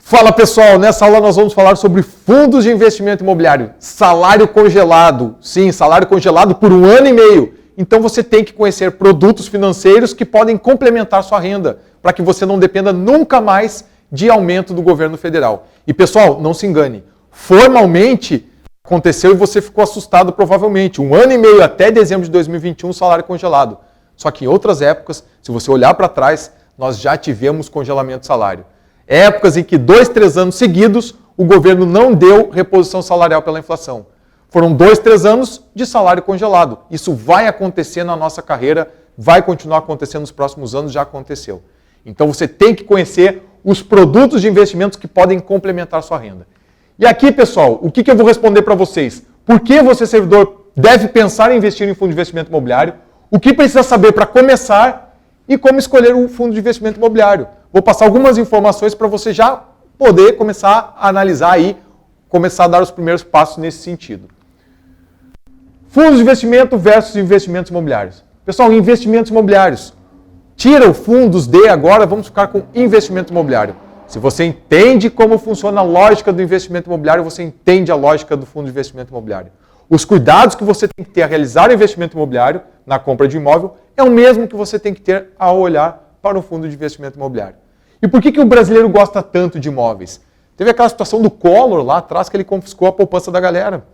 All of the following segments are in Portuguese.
Fala pessoal, nessa aula nós vamos falar sobre fundos de investimento imobiliário, salário congelado. Sim, salário congelado por 1 ano e meio. Então você tem que conhecer produtos financeiros que podem complementar sua renda, para que você não dependa nunca mais de aumento do governo federal. E pessoal, não se engane, formalmente aconteceu e você ficou assustado provavelmente. 1 ano e meio até dezembro de 2021, salário congelado. Só que em outras épocas, se você olhar para trás, nós já tivemos congelamento de salário. Épocas em que 2, 3 anos seguidos o governo não deu reposição salarial pela inflação. Foram 2, 3 anos de salário congelado. Isso vai acontecer na nossa carreira, vai continuar acontecendo nos próximos anos, já aconteceu. Então você tem que conhecer os produtos de investimentos que podem complementar sua renda. E aqui, pessoal, o que eu vou responder para vocês? Por que você, servidor, deve pensar em investir em fundo de investimento imobiliário? O que precisa saber para começar e como escolher um fundo de investimento imobiliário? Vou passar algumas informações para você já poder começar a analisar e começar a dar os primeiros passos nesse sentido. Fundos de investimento versus investimentos imobiliários. Pessoal, investimentos imobiliários. Tira o fundos de agora, vamos ficar com investimento imobiliário. Se você entende como funciona a lógica do investimento imobiliário, você entende a lógica do fundo de investimento imobiliário. Os cuidados que você tem que ter a realizar o investimento imobiliário na compra de imóvel é o mesmo que você tem que ter ao olhar para um fundo de investimento imobiliário. E por que o brasileiro gosta tanto de imóveis? Teve aquela situação do Collor lá atrás que ele confiscou a poupança da galera.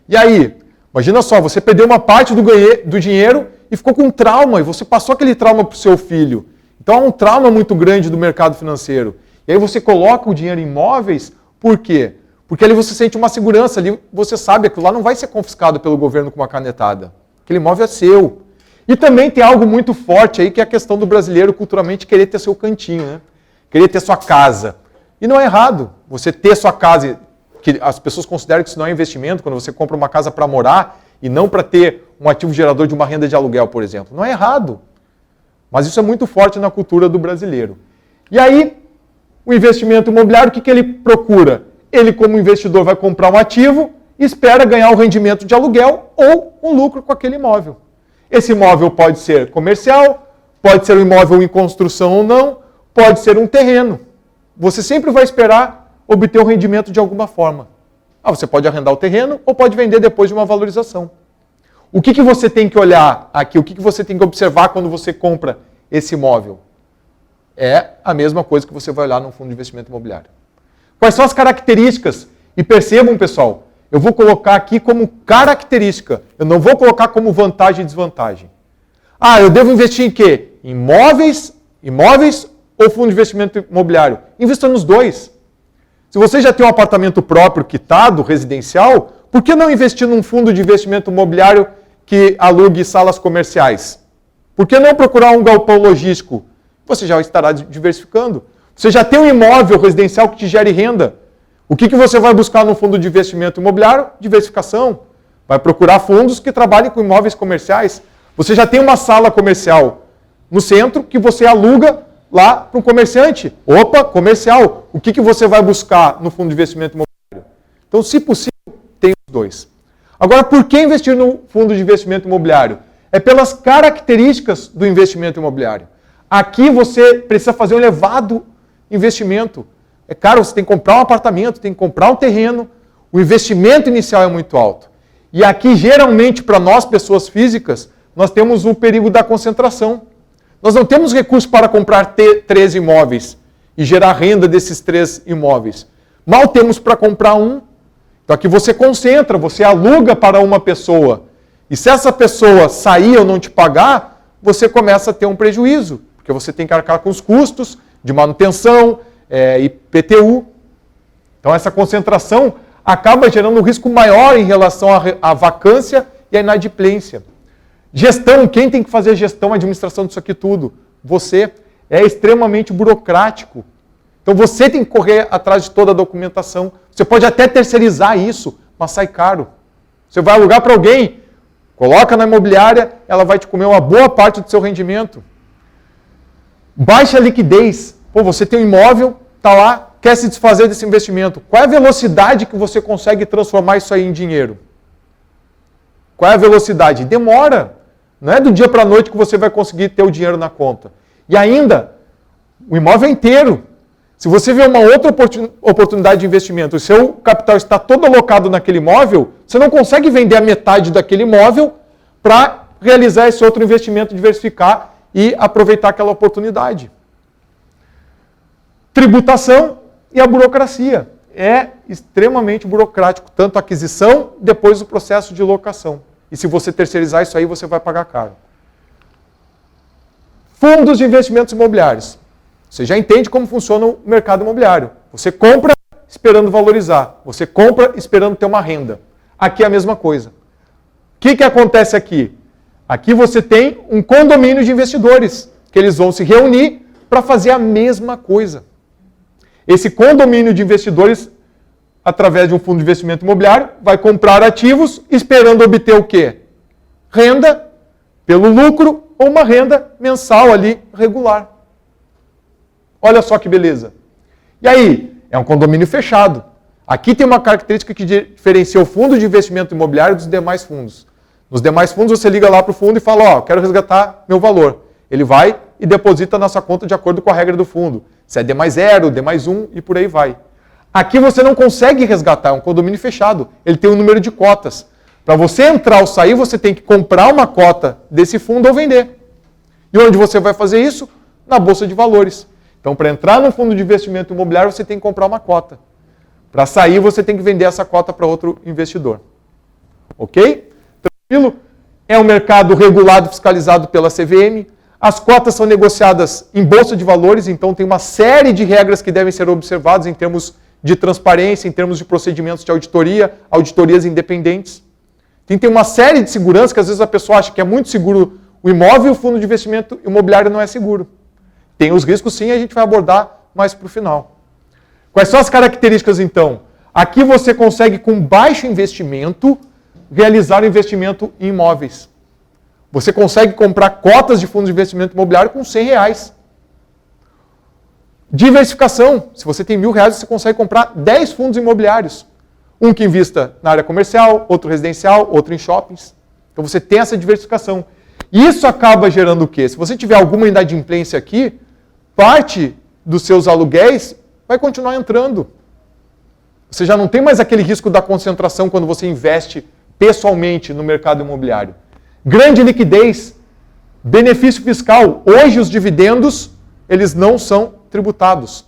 E aí, imagina só, você perdeu uma parte do dinheiro e ficou com trauma, e você passou aquele trauma para o seu filho. Então há um trauma muito grande do mercado financeiro. E aí você coloca o dinheiro em imóveis, por quê? Porque ali você sente uma segurança, ali você sabe que aquilo lá não vai ser confiscado pelo governo com uma canetada. Aquele imóvel é seu. E também tem algo muito forte aí, que é a questão do brasileiro culturalmente querer ter seu cantinho, né? Querer ter sua casa. E não é errado você ter sua casa, que as pessoas consideram que isso não é investimento, quando você compra uma casa para morar e não para ter um ativo gerador de uma renda de aluguel, por exemplo. Não é errado. Mas isso é muito forte na cultura do brasileiro. E aí, o investimento imobiliário, o que ele procura? Ele, como investidor, vai comprar um ativo e espera ganhar um rendimento de aluguel ou um lucro com aquele imóvel. Esse imóvel pode ser comercial, pode ser um imóvel em construção ou não, pode ser um terreno. Você sempre vai esperar obter um rendimento de alguma forma. Você pode arrendar o terreno ou pode vender depois de uma valorização. O que você tem que olhar aqui, o que você tem que observar quando você compra esse imóvel? É a mesma coisa que você vai olhar num fundo de investimento imobiliário. Quais são as características? E percebam, pessoal, eu vou colocar aqui como característica, eu não vou colocar como vantagem e desvantagem. Eu devo investir em quê? Imóveis ou fundo de investimento imobiliário? Invista nos dois. Se você já tem um apartamento próprio quitado, residencial, por que não investir num fundo de investimento imobiliário que alugue salas comerciais? Por que não procurar um galpão logístico? Você já estará diversificando. Você já tem um imóvel residencial que te gere renda. O que você vai buscar no fundo de investimento imobiliário? Diversificação. Vai procurar fundos que trabalhem com imóveis comerciais. Você já tem uma sala comercial no centro que você aluga lá para um comerciante. Opa, comercial. O que você vai buscar no fundo de investimento imobiliário? Então, se possível, tem os dois. Agora, por que investir no fundo de investimento imobiliário? É pelas características do investimento imobiliário. Aqui você precisa fazer um elevado investimento. É caro, você tem que comprar um apartamento, tem que comprar um terreno. O investimento inicial é muito alto. E aqui, geralmente, para nós, pessoas físicas, nós temos o perigo da concentração. Nós não temos recursos para comprar 3 imóveis e gerar renda desses 3 imóveis. Mal temos para comprar um. Então aqui você concentra, você aluga para uma pessoa. E se essa pessoa sair ou não te pagar, você começa a ter um prejuízo. Porque você tem que arcar com os custos de manutenção, IPTU. Então essa concentração acaba gerando um risco maior em relação à vacância e à inadimplência. Gestão, quem tem que fazer a gestão, a administração disso aqui tudo? Você. É extremamente burocrático. Então você tem que correr atrás de toda a documentação. Você pode até terceirizar isso, mas sai caro. Você vai alugar para alguém, coloca na imobiliária, ela vai te comer uma boa parte do seu rendimento. Baixa liquidez. Você tem um imóvel, está lá, quer se desfazer desse investimento. Qual é a velocidade que você consegue transformar isso aí em dinheiro? Qual é a velocidade? Demora. Não é do dia para a noite que você vai conseguir ter o dinheiro na conta. E ainda, o imóvel é inteiro. Se você vê uma outra oportunidade de investimento, o seu capital está todo alocado naquele imóvel, você não consegue vender a metade daquele imóvel para realizar esse outro investimento, diversificar e aproveitar aquela oportunidade. Tributação e a burocracia. É extremamente burocrático, tanto a aquisição, depois o processo de locação. E se você terceirizar isso aí, você vai pagar caro. Fundos de investimentos imobiliários. Você já entende como funciona o mercado imobiliário. Você compra esperando valorizar. Você compra esperando ter uma renda. Aqui é a mesma coisa. O que acontece aqui? Aqui você tem um condomínio de investidores, que eles vão se reunir para fazer a mesma coisa. Esse condomínio de investidores, através de um fundo de investimento imobiliário, vai comprar ativos esperando obter o quê? Renda pelo lucro ou uma renda mensal ali regular. Olha só que beleza. E aí, é um condomínio fechado. Aqui tem uma característica que diferencia o fundo de investimento imobiliário dos demais fundos. Nos demais fundos você liga lá para o fundo e fala, ó, quero resgatar meu valor. Ele vai e deposita na sua conta de acordo com a regra do fundo. Se é D mais 0, D mais 1 e por aí vai. Aqui você não consegue resgatar, é um condomínio fechado. Ele tem um número de cotas. Para você entrar ou sair, você tem que comprar uma cota desse fundo ou vender. E onde você vai fazer isso? Na Bolsa de Valores. Então, para entrar no fundo de investimento imobiliário, você tem que comprar uma cota. Para sair, você tem que vender essa cota para outro investidor. Ok? Tranquilo? É um mercado regulado e fiscalizado pela CVM. As cotas são negociadas em Bolsa de Valores, então tem uma série de regras que devem ser observadas em termos de transparência, em termos de procedimentos de auditoria, auditorias independentes. Tem uma série de segurança que às vezes a pessoa acha que é muito seguro o imóvel e o fundo de investimento imobiliário não é seguro. Tem os riscos sim, a gente vai abordar mais para o final. Quais são as características então? Aqui você consegue com baixo investimento realizar o investimento em imóveis. Você consegue comprar cotas de fundos de investimento imobiliário com R$100. Diversificação. Se você tem R$1.000, você consegue comprar 10 fundos imobiliários. Um que invista na área comercial, outro residencial, outro em shoppings. Então você tem essa diversificação. Isso acaba gerando o quê? Se você tiver alguma inadimplência aqui, parte dos seus aluguéis vai continuar entrando. Você já não tem mais aquele risco da concentração quando você investe pessoalmente no mercado imobiliário. Grande liquidez, benefício fiscal. Hoje os dividendos, eles não são tributados.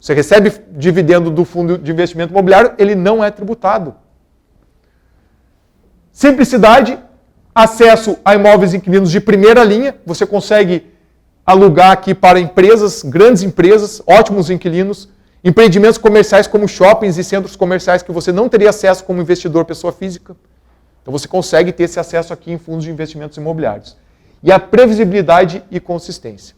Você recebe dividendo do fundo de investimento imobiliário, ele não é tributado. Simplicidade, acesso a imóveis inquilinos de primeira linha. Você consegue alugar aqui para empresas, grandes empresas, ótimos inquilinos. Empreendimentos comerciais como shoppings e centros comerciais que você não teria acesso como investidor pessoa física. Então você consegue ter esse acesso aqui em fundos de investimentos imobiliários. E a previsibilidade e consistência.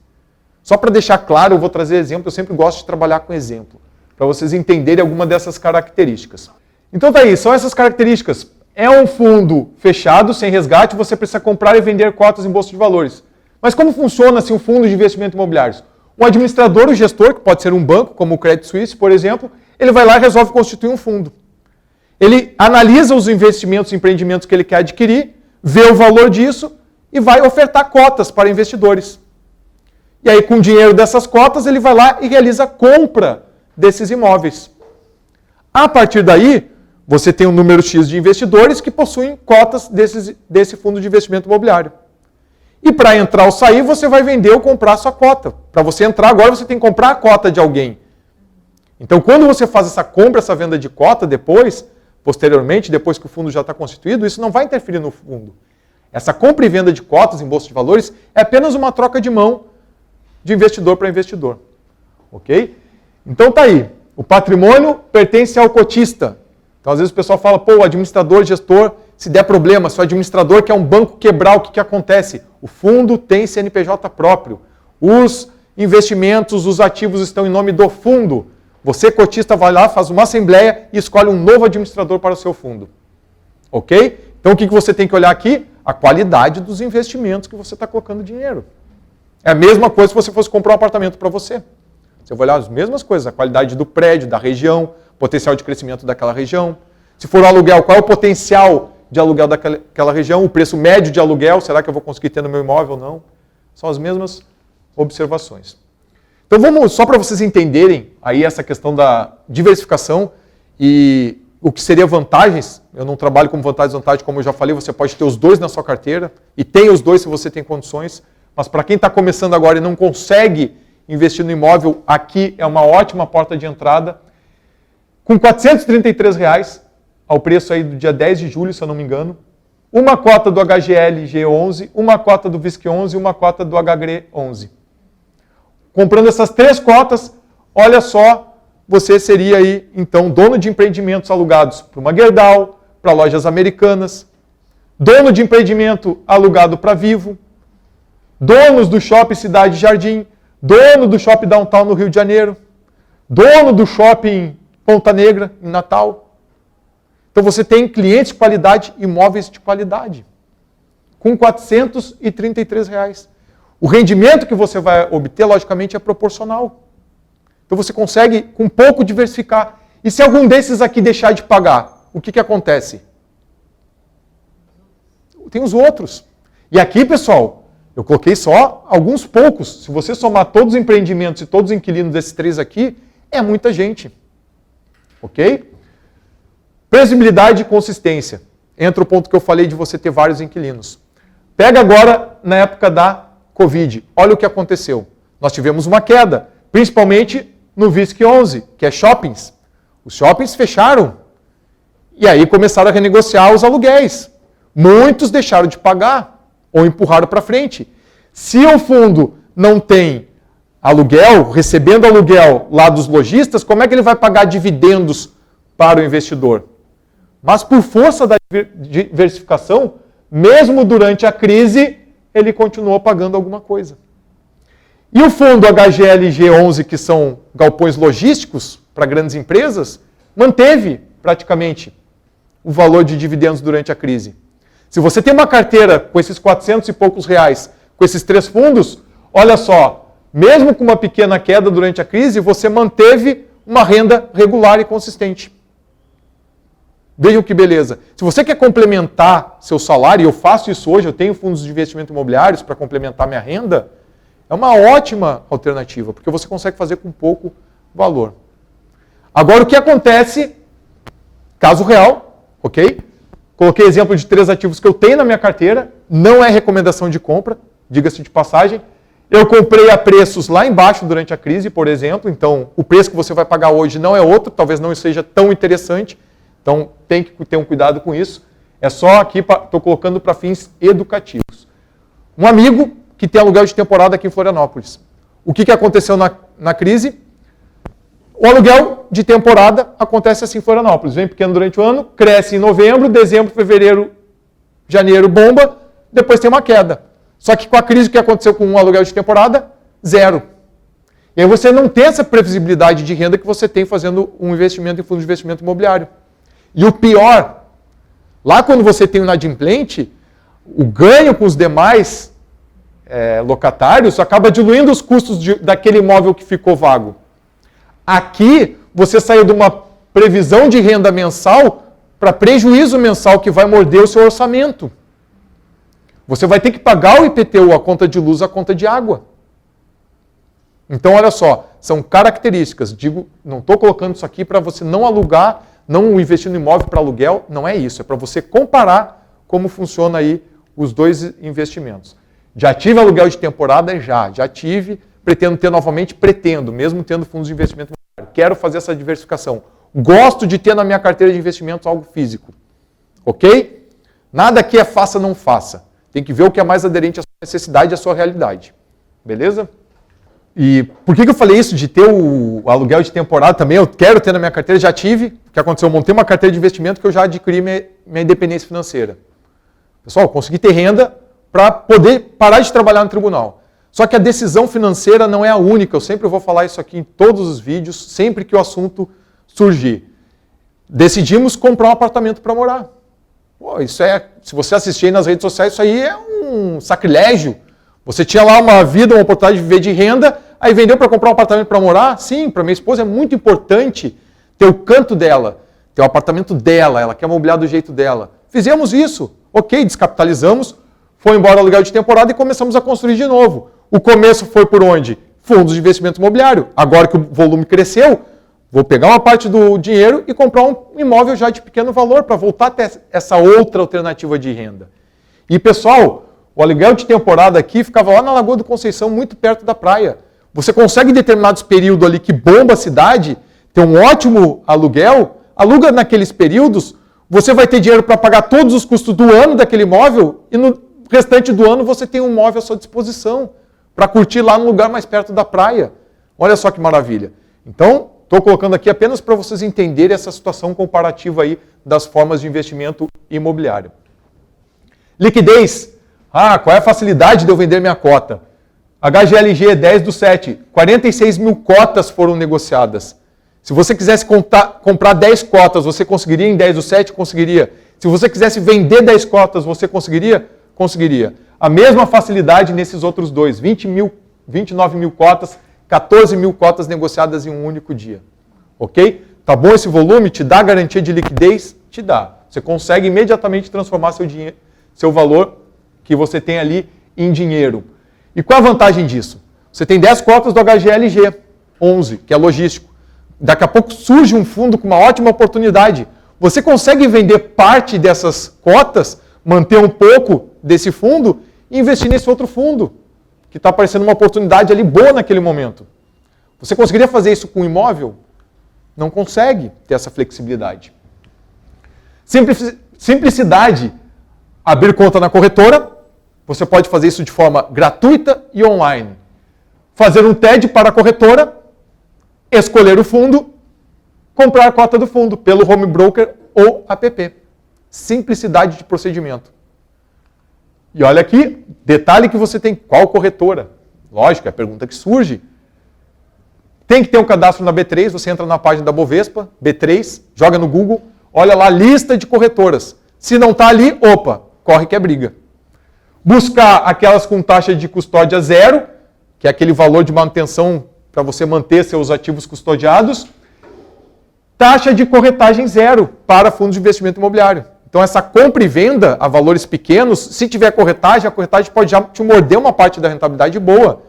Só para deixar claro, eu vou trazer exemplo, eu sempre gosto de trabalhar com exemplo, para vocês entenderem alguma dessas características. Então tá aí, são essas características. É um fundo fechado, sem resgate, você precisa comprar e vender cotas em Bolsa de Valores. Mas como funciona assim, um fundo de investimento imobiliários? O administrador, o gestor, que pode ser um banco, como o Credit Suisse, por exemplo, ele vai lá e resolve constituir um fundo. Ele analisa os investimentos e empreendimentos que ele quer adquirir, vê o valor disso e vai ofertar cotas para investidores. E aí, com o dinheiro dessas cotas, ele vai lá e realiza a compra desses imóveis. A partir daí, você tem um número X de investidores que possuem cotas desse fundo de investimento imobiliário. E para entrar ou sair, você vai vender ou comprar a sua cota. Para você entrar agora, você tem que comprar a cota de alguém. Então, quando você faz essa compra, essa venda de cota posteriormente, depois que o fundo já está constituído, isso não vai interferir no fundo. Essa compra e venda de cotas em Bolsa de Valores é apenas uma troca de mão de investidor para investidor. Ok? Então tá aí. O patrimônio pertence ao cotista. Então às vezes o pessoal fala, pô, o administrador, gestor, se der problema, se o administrador quer um banco quebrar, o que acontece? O fundo tem CNPJ próprio. Os investimentos, os ativos estão em nome do fundo. Você, cotista, vai lá, faz uma assembleia e escolhe um novo administrador para o seu fundo. Ok? Então o que você tem que olhar aqui? A qualidade dos investimentos que você está colocando dinheiro. É a mesma coisa se você fosse comprar um apartamento para você. Você vai olhar as mesmas coisas, a qualidade do prédio, da região, potencial de crescimento daquela região. Se for um aluguel, qual é o potencial de aluguel daquela região, o preço médio de aluguel, será que eu vou conseguir ter no meu imóvel ou não? São as mesmas observações. Então vamos, só para vocês entenderem aí essa questão da diversificação e o que seria vantagens. Eu não trabalho como vantagem e desvantagem, como eu já falei, você pode ter os dois na sua carteira, e tem os dois se você tem condições, mas para quem está começando agora e não consegue investir no imóvel, aqui é uma ótima porta de entrada. Com R$ 433, ao preço aí do dia 10 de julho, se eu não me engano, uma cota do HGL G11, uma cota do VISC11 e uma cota do HGRE11. Comprando essas 3 cotas, olha só, você seria aí, então, dono de empreendimentos alugados para uma Gerdau, para lojas americanas, dono de empreendimento alugado para Vivo, donos do Shopping Cidade Jardim, dono do Shopping Downtown no Rio de Janeiro, dono do Shopping Ponta Negra, em Natal. Então você tem clientes de qualidade, imóveis de qualidade, com R$ 433. O rendimento que você vai obter, logicamente, é proporcional. Então você consegue, com pouco, diversificar. E se algum desses aqui deixar de pagar, o que acontece? Tem os outros. E aqui, pessoal, eu coloquei só alguns poucos. Se você somar todos os empreendimentos e todos os inquilinos desses 3 aqui, é muita gente. Ok? Previsibilidade e consistência. Entra o ponto que eu falei de você ter vários inquilinos. Pega agora na época da Covid. Olha o que aconteceu. Nós tivemos uma queda, principalmente no VISC11, que é shoppings. Os shoppings fecharam. E aí começaram a renegociar os aluguéis. Muitos deixaram de pagar ou empurraram para frente. Se o fundo não tem aluguel, recebendo aluguel lá dos lojistas, como é que ele vai pagar dividendos para o investidor? Mas por força da diversificação, mesmo durante a crise, ele continuou pagando alguma coisa. E o fundo HGL G11, que são galpões logísticos para grandes empresas, manteve praticamente o valor de dividendos durante a crise. Se você tem uma carteira com esses 400 e poucos reais, com esses 3 fundos, olha só, mesmo com uma pequena queda durante a crise, você manteve uma renda regular e consistente. Vejam que beleza. Se você quer complementar seu salário, e eu faço isso hoje, eu tenho fundos de investimento imobiliários para complementar minha renda, é uma ótima alternativa, porque você consegue fazer com pouco valor. Agora, o que acontece, caso real, ok? Coloquei exemplo de 3 ativos que eu tenho na minha carteira, não é recomendação de compra, diga-se de passagem. Eu comprei a preços lá embaixo durante a crise, por exemplo, então o preço que você vai pagar hoje não é outro, talvez não seja tão interessante. Então, tem que ter um cuidado com isso. É só aqui, estou colocando para fins educativos. Um amigo que tem aluguel de temporada aqui em Florianópolis. O que aconteceu na crise? O aluguel de temporada acontece assim em Florianópolis. Vem pequeno durante o ano, cresce em novembro, dezembro, fevereiro, janeiro, bomba, depois tem uma queda. Só que com a crise, o que aconteceu com um aluguel de temporada? 0. E aí você não tem essa previsibilidade de renda que você tem fazendo um investimento em fundo de investimento imobiliário. E o pior, lá quando você tem um inadimplente, o ganho com os demais locatários acaba diluindo os custos daquele imóvel que ficou vago. Aqui, você saiu de uma previsão de renda mensal para prejuízo mensal que vai morder o seu orçamento. Você vai ter que pagar o IPTU, a conta de luz, a conta de água. Então, olha só, são características. Digo, não estou colocando isso aqui para você não alugar, não investir no imóvel para aluguel, não é isso. É para você comparar como funciona aí os dois investimentos. Já tive aluguel de temporada? Já tive. Pretendo ter novamente? Pretendo, mesmo tendo fundos de investimento imobiliário. Quero fazer essa diversificação. Gosto de ter na minha carteira de investimentos algo físico. Ok? Nada aqui é faça, não faça. Tem que ver o que é mais aderente à sua necessidade e à sua realidade. Beleza? E por que eu falei isso de ter o aluguel de temporada também? Eu quero ter na minha carteira, já tive. O que aconteceu? Eu montei uma carteira de investimento que eu já adquiri minha independência financeira. Pessoal, consegui ter renda para poder parar de trabalhar no tribunal. Só que a decisão financeira não é a única. Eu sempre vou falar isso aqui em todos os vídeos, sempre que o assunto surgir. Decidimos comprar um apartamento para morar. Pô, isso se você assistir aí nas redes sociais, isso aí é um sacrilégio. Você tinha lá uma vida, uma oportunidade de viver de renda, aí vendeu para comprar um apartamento para morar? Sim, para minha esposa é muito importante ter o canto dela, ter o apartamento dela, ela quer mobiliar do jeito dela. Fizemos isso, ok, descapitalizamos, foi embora o aluguel de temporada e começamos a construir de novo. O começo foi por onde? Fundos de investimento imobiliário. Agora que o volume cresceu, vou pegar uma parte do dinheiro e comprar um imóvel já de pequeno valor para voltar a ter essa outra alternativa de renda. E pessoal, o aluguel de temporada aqui ficava lá na Lagoa do Conceição, muito perto da praia. Você consegue em determinados períodos ali que bomba a cidade, ter um ótimo aluguel, aluga naqueles períodos, você vai ter dinheiro para pagar todos os custos do ano daquele imóvel e no restante do ano você tem um imóvel à sua disposição para curtir lá no lugar mais perto da praia. Olha só que maravilha. Então, estou colocando aqui apenas para vocês entenderem essa situação comparativa aí das formas de investimento imobiliário. Liquidez. Qual é a facilidade de eu vender minha cota? HGLG 10/7, 46 mil cotas foram negociadas. Se você quisesse comprar 10 cotas, você conseguiria em 10/7? Conseguiria. Se você quisesse vender 10 cotas, você conseguiria? Conseguiria. A mesma facilidade nesses outros dois, 29 mil cotas, 14 mil cotas negociadas em um único dia. Ok? Tá bom esse volume? Te dá garantia de liquidez? Te dá. Você consegue imediatamente transformar seu valor que você tem ali em dinheiro. E qual a vantagem disso? Você tem 10 cotas do HGLG, 11, que é logístico. Daqui a pouco surge um fundo com uma ótima oportunidade. Você consegue vender parte dessas cotas, manter um pouco desse fundo e investir nesse outro fundo, que está aparecendo uma oportunidade ali boa naquele momento. Você conseguiria fazer isso com um imóvel? Não consegue ter essa flexibilidade. Simplicidade. Abrir conta na corretora. Você pode fazer isso de forma gratuita e online. Fazer um TED para a corretora, escolher o fundo, comprar a cota do fundo pelo home broker ou app. Simplicidade de procedimento. E olha aqui, detalhe que você tem, qual corretora? Lógico, é a pergunta que surge. Tem que ter um cadastro na B3, você entra na página da Bovespa, B3, joga no Google, olha lá, lista de corretoras. Se não está ali, opa, corre que é briga. Buscar aquelas com taxa de custódia zero, que é aquele valor de manutenção para você manter seus ativos custodiados. Taxa de corretagem zero para fundos de investimento imobiliário. Então essa compra e venda a valores pequenos, se tiver corretagem, a corretagem pode já te morder uma parte da rentabilidade boa.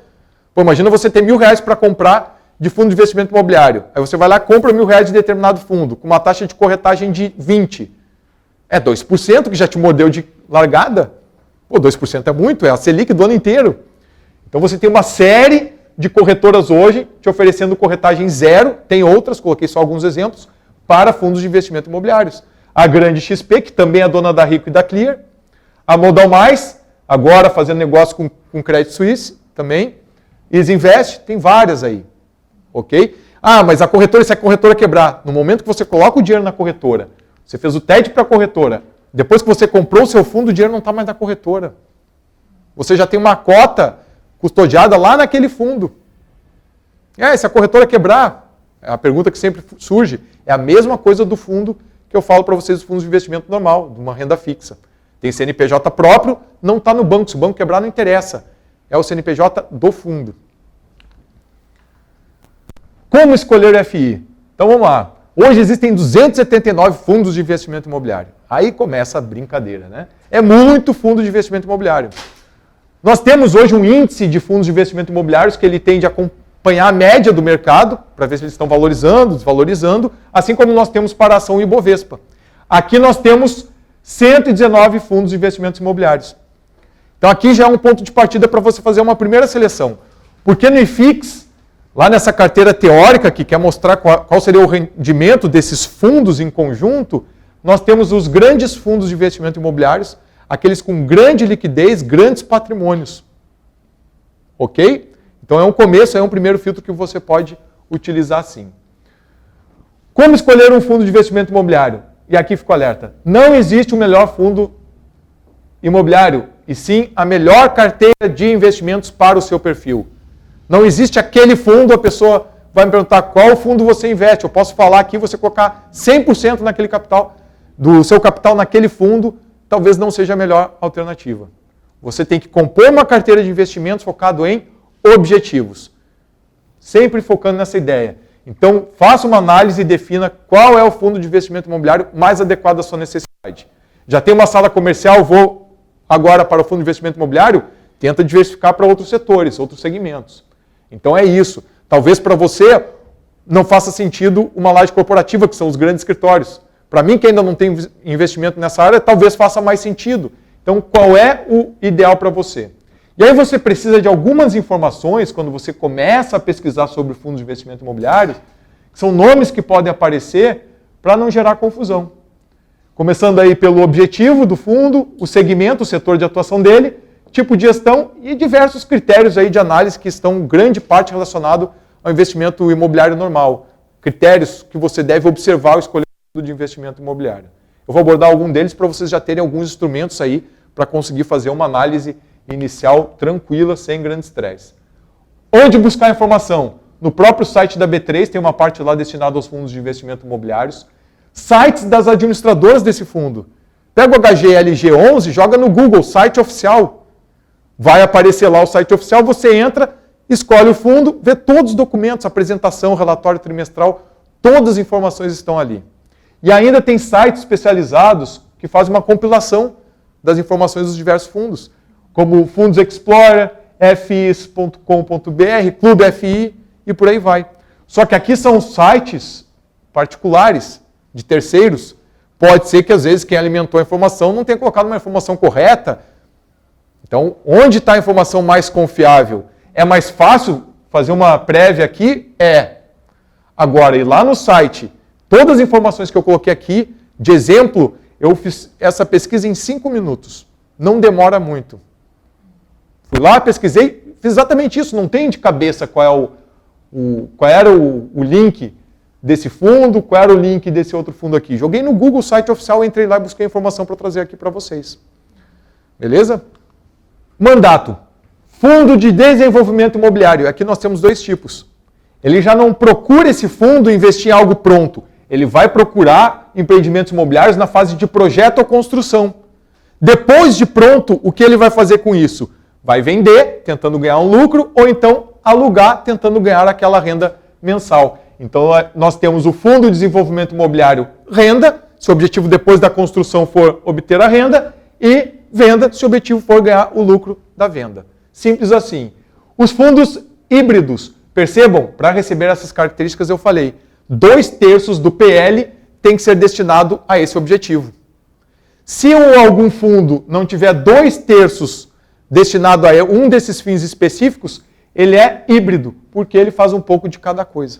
Pô, imagina você ter R$1.000 para comprar de fundo de investimento imobiliário. Aí você vai lá e compra R$1.000 de determinado fundo, com uma taxa de corretagem de 20%. É 2% que já te mordeu de largada? Pô, 2% é muito, é a Selic do ano inteiro. Então você tem uma série de corretoras hoje te oferecendo corretagem zero, tem outras, coloquei só alguns exemplos, para fundos de investimento imobiliários. A Grande XP, que também é dona da Rico e da Clear. A Modal Mais, agora fazendo negócio com Credit Suisse também. Isinvest, tem várias aí. Ok? Mas a corretora, se a corretora quebrar, no momento que você coloca o dinheiro na corretora, você fez o TED para a corretora, depois que você comprou o seu fundo, o dinheiro não está mais na corretora. Você já tem uma cota custodiada lá naquele fundo. Se a corretora quebrar, a pergunta que sempre surge, é a mesma coisa do fundo que eu falo para vocês, dos fundos de investimento normal, de uma renda fixa. Tem CNPJ próprio, não está no banco. Se o banco quebrar, não interessa. É o CNPJ do fundo. Como escolher o FI? Então vamos lá. Hoje existem 279 fundos de investimento imobiliário. Aí começa a brincadeira, né? É muito fundo de investimento imobiliário. Nós temos hoje um índice de fundos de investimento imobiliários que ele tende a acompanhar a média do mercado, para ver se eles estão valorizando, desvalorizando, assim como nós temos para a ação Ibovespa. Aqui nós temos 119 fundos de investimentos imobiliários. Então aqui já é um ponto de partida para você fazer uma primeira seleção. Porque no IFIX, lá nessa carteira teórica que quer mostrar qual seria o rendimento desses fundos em conjunto, nós temos os grandes fundos de investimento imobiliários, aqueles com grande liquidez, grandes patrimônios. Ok? Então é um começo, é um primeiro filtro que você pode utilizar sim. Como escolher um fundo de investimento imobiliário? E aqui fica o alerta. Não existe o melhor fundo imobiliário, e sim a melhor carteira de investimentos para o seu perfil. Não existe aquele fundo, a pessoa vai me perguntar qual fundo você investe. Eu posso falar aqui, você colocar 100% naquele capital, do seu capital naquele fundo, talvez não seja a melhor alternativa. Você tem que compor uma carteira de investimentos focado em objetivos. Sempre focando nessa ideia. Então, faça uma análise e defina qual é o fundo de investimento imobiliário mais adequado à sua necessidade. Já tem uma sala comercial, vou agora para o fundo de investimento imobiliário, tenta diversificar para outros setores, outros segmentos. Então é isso. Talvez para você não faça sentido uma laje corporativa, que são os grandes escritórios. Para mim, que ainda não tem investimento nessa área, talvez faça mais sentido. Então, qual é o ideal para você? E aí você precisa de algumas informações, quando você começa a pesquisar sobre fundos de investimento imobiliário, que são nomes que podem aparecer para não gerar confusão. Começando aí pelo objetivo do fundo, o segmento, o setor de atuação dele, tipo de gestão e diversos critérios aí de análise que estão grande parte relacionado ao investimento imobiliário normal. Critérios que você deve observar ao escolher um fundo de investimento imobiliário. Eu vou abordar algum deles para vocês já terem alguns instrumentos aí para conseguir fazer uma análise inicial tranquila, sem grande estresse. Onde buscar informação? No próprio site da B3 tem uma parte lá destinada aos fundos de investimento imobiliários. Sites das administradoras desse fundo. Pega o HGLG11, joga no Google, site oficial. Vai aparecer lá o site oficial, você entra, escolhe o fundo, vê todos os documentos, apresentação, relatório trimestral, todas as informações estão ali. E ainda tem sites especializados que fazem uma compilação das informações dos diversos fundos, como Fundos Explorer, fis.com.br, Clube FI e por aí vai. Só que aqui são sites particulares, de terceiros. Pode ser que às vezes quem alimentou a informação não tenha colocado uma informação correta. Então, onde está a informação mais confiável? É mais fácil fazer uma prévia aqui? É. Agora, ir lá no site, todas as informações que eu coloquei aqui, de exemplo, eu fiz essa pesquisa em 5 minutos. Não demora muito. Fui lá, pesquisei, fiz exatamente isso. Não tem de cabeça qual era o link desse fundo, qual era o link desse outro fundo aqui. Joguei no Google, site oficial, entrei lá e busquei informação para trazer aqui para vocês. Beleza? Mandato. Fundo de desenvolvimento imobiliário. Aqui nós temos 2 tipos. Ele já não procura esse fundo investir em algo pronto. Ele vai procurar empreendimentos imobiliários na fase de projeto ou construção. Depois de pronto, o que ele vai fazer com isso? Vai vender, tentando ganhar um lucro, ou então alugar, tentando ganhar aquela renda mensal. Então, nós temos o Fundo de Desenvolvimento Imobiliário Renda, se o objetivo depois da construção for obter a renda, e Venda, se o objetivo for ganhar o lucro da venda. Simples assim. Os fundos híbridos, percebam, para receber essas características eu falei, 2/3 do PL tem que ser destinado a esse objetivo. Se algum fundo não tiver 2/3 destinado a um desses fins específicos, ele é híbrido, porque ele faz um pouco de cada coisa.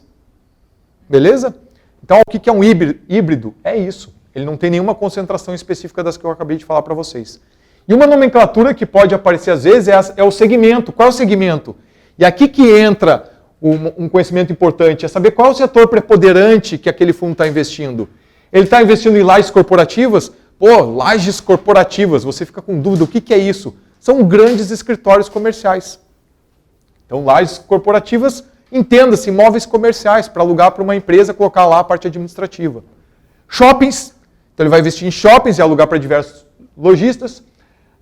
Beleza? Então, o que é um híbrido? É isso. Ele não tem nenhuma concentração específica das que eu acabei de falar para vocês. E uma nomenclatura que pode aparecer às vezes é o segmento. Qual é o segmento? E aqui que entra um conhecimento importante, é saber qual é o setor preponderante que aquele fundo está investindo. Ele está investindo em lajes corporativas? Pô, lajes corporativas, você fica com dúvida, o que é isso? São grandes escritórios comerciais. Então, lajes corporativas, entenda-se, imóveis comerciais, para alugar para uma empresa, colocar lá a parte administrativa. Shoppings, então ele vai investir em shoppings e alugar para diversos lojistas.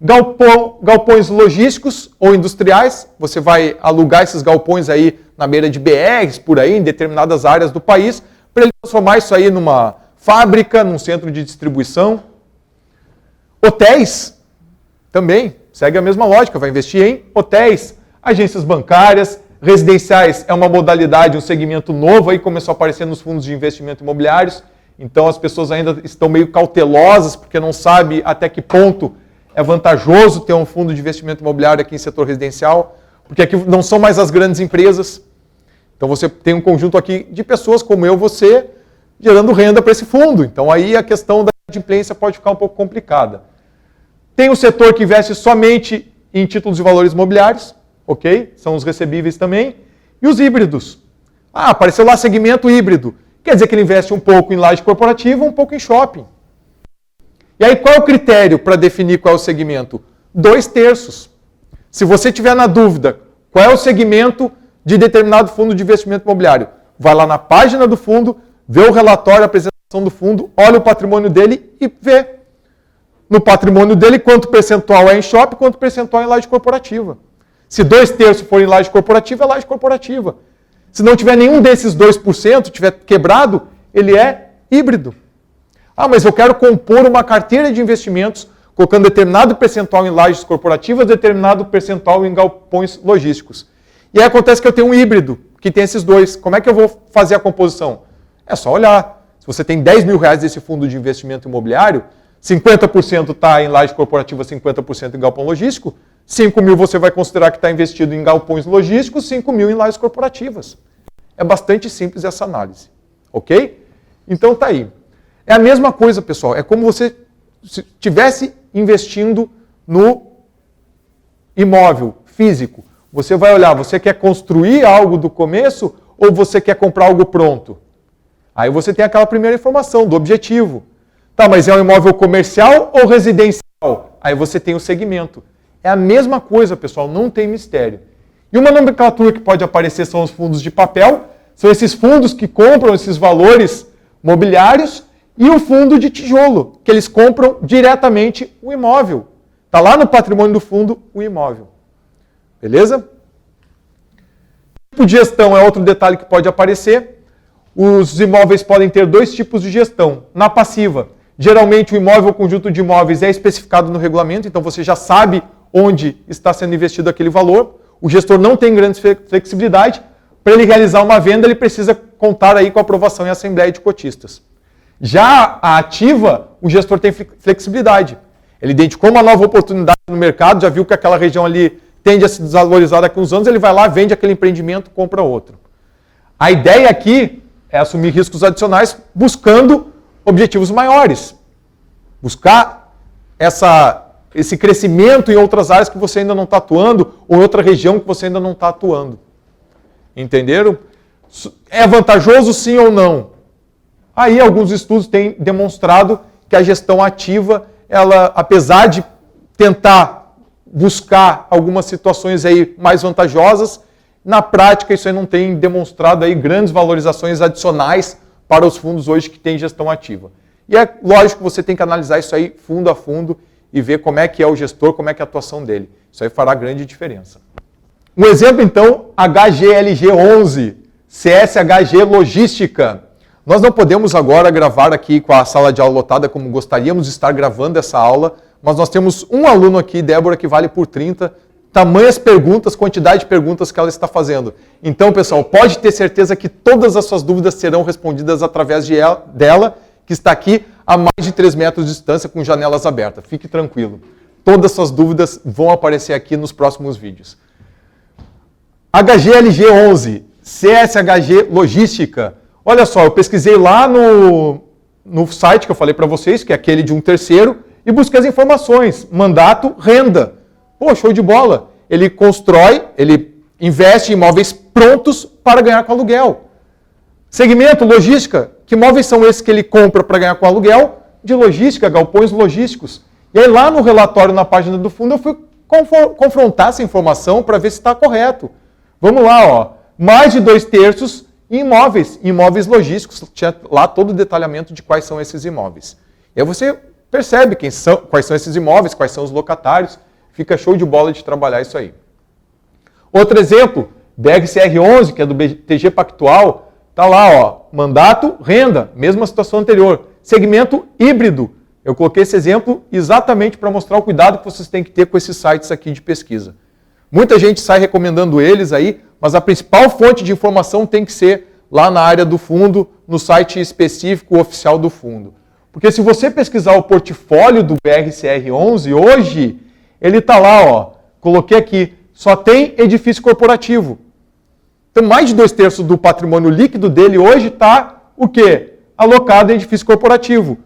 Galpões logísticos ou industriais, você vai alugar esses galpões aí na beira de BRs, por aí, em determinadas áreas do país, para ele transformar isso aí numa fábrica, num centro de distribuição. Hotéis, também, segue a mesma lógica, vai investir em hotéis, agências bancárias, residenciais é uma modalidade, um segmento novo, aí começou a aparecer nos fundos de investimento imobiliários, então as pessoas ainda estão meio cautelosas, porque não sabem até que ponto é vantajoso ter um fundo de investimento imobiliário aqui em setor residencial, porque aqui não são mais as grandes empresas. Então você tem um conjunto aqui de pessoas como eu, você, gerando renda para esse fundo. Então aí a questão da inadimplência pode ficar um pouco complicada. Tem o setor que investe somente em títulos de valores imobiliários, ok? São os recebíveis também. E os híbridos. Ah, apareceu lá segmento híbrido. Quer dizer que ele investe um pouco em laje corporativa, um pouco em shopping. E aí, qual é o critério para definir qual é o segmento? 2/3. Se você tiver na dúvida qual é o segmento de determinado fundo de investimento imobiliário, vai lá na página do fundo, vê o relatório, a apresentação do fundo, olha o patrimônio dele e vê no patrimônio dele quanto percentual é em shopping, quanto percentual é em laje corporativa. Se 2/3 for em laje corporativa, é laje corporativa. Se não tiver nenhum desses 2%, tiver quebrado, ele é híbrido. Ah, mas eu quero compor uma carteira de investimentos colocando determinado percentual em lajes corporativas, determinado percentual em galpões logísticos. E aí acontece que eu tenho um híbrido, que tem esses dois. Como é que eu vou fazer a composição? É só olhar. Se você tem 10 mil reais desse fundo de investimento imobiliário, 50% está em laje corporativa, 50% em galpão logístico, 5 mil você vai considerar que está investido em galpões logísticos, 5 mil em lajes corporativas. É bastante simples essa análise. Ok? Então tá aí. É a mesma coisa, pessoal. É como você estivesse investindo no imóvel físico. Você vai olhar, você quer construir algo do começo ou você quer comprar algo pronto? Aí você tem aquela primeira informação do objetivo. Tá, mas é um imóvel comercial ou residencial? Aí você tem o segmento. É a mesma coisa, pessoal, não tem mistério. E uma nomenclatura que pode aparecer são os fundos de papel, são esses fundos que compram esses valores mobiliários, e o fundo de tijolo, que eles compram diretamente o imóvel. Está lá no patrimônio do fundo o imóvel. Beleza? Tipo de gestão é outro detalhe que pode aparecer. Os imóveis podem ter dois tipos de gestão. Na passiva, geralmente o imóvel ou conjunto de imóveis é especificado no regulamento, então você já sabe onde está sendo investido aquele valor. O gestor não tem grande flexibilidade. Para ele realizar uma venda, ele precisa contar aí com a aprovação em assembleia de cotistas. Já a ativa, o gestor tem flexibilidade. Ele identificou uma nova oportunidade no mercado, já viu que aquela região ali tende a se desvalorizar daqui a uns anos, ele vai lá, vende aquele empreendimento, compra outro. A ideia aqui é assumir riscos adicionais buscando objetivos maiores. Buscar esse crescimento em outras áreas que você ainda não está atuando, ou em outra região que você ainda não está atuando. Entenderam? É vantajoso sim ou não? Aí alguns estudos têm demonstrado que a gestão ativa, ela, apesar de tentar buscar algumas situações aí mais vantajosas, na prática isso aí não tem demonstrado aí grandes valorizações adicionais para os fundos hoje que têm gestão ativa. E é lógico que você tem que analisar isso aí fundo a fundo e ver como é que é o gestor, como é que é a atuação dele. Isso aí fará grande diferença. Um exemplo então, HGLG11, CSHG Logística. Nós não podemos agora gravar aqui com a sala de aula lotada como gostaríamos de estar gravando essa aula, mas nós temos um aluno aqui, Débora, que vale por 30, tamanhas perguntas, quantidade de perguntas que ela está fazendo. Então, pessoal, pode ter certeza que todas as suas dúvidas serão respondidas através dela, que está aqui a mais de 3 metros de distância com janelas abertas. Fique tranquilo. Todas as suas dúvidas vão aparecer aqui nos próximos vídeos. HGLG11, CSHG Logística. Olha só, eu pesquisei lá no site que eu falei para vocês, que é aquele de um terceiro, e busquei as informações. Mandato, renda. Pô, show de bola. Ele constrói, ele investe em imóveis prontos para ganhar com aluguel. Segmento, logística. Que imóveis são esses que ele compra para ganhar com aluguel? De logística, galpões logísticos. E aí lá no relatório, na página do fundo, eu fui confrontar essa informação para ver se está correto. Vamos lá, ó. Mais de 2/3 em imóveis logísticos. Tinha lá todo o detalhamento de quais são esses imóveis. E aí você percebe quais são esses imóveis, quais são os locatários. Fica show de bola de trabalhar isso aí. Outro exemplo, BRCR11, que é do BTG Pactual, está lá, ó, mandato, renda, mesma situação anterior. Segmento híbrido. Eu coloquei esse exemplo exatamente para mostrar o cuidado que vocês têm que ter com esses sites aqui de pesquisa. Muita gente sai recomendando eles aí, mas a principal fonte de informação tem que ser lá na área do fundo, no site específico oficial do fundo. Porque se você pesquisar o portfólio do BRCR11 hoje, ele está lá, ó, coloquei aqui, só tem edifício corporativo. Então mais de 2/3 do patrimônio líquido dele hoje está o quê? Alocado em edifício corporativo.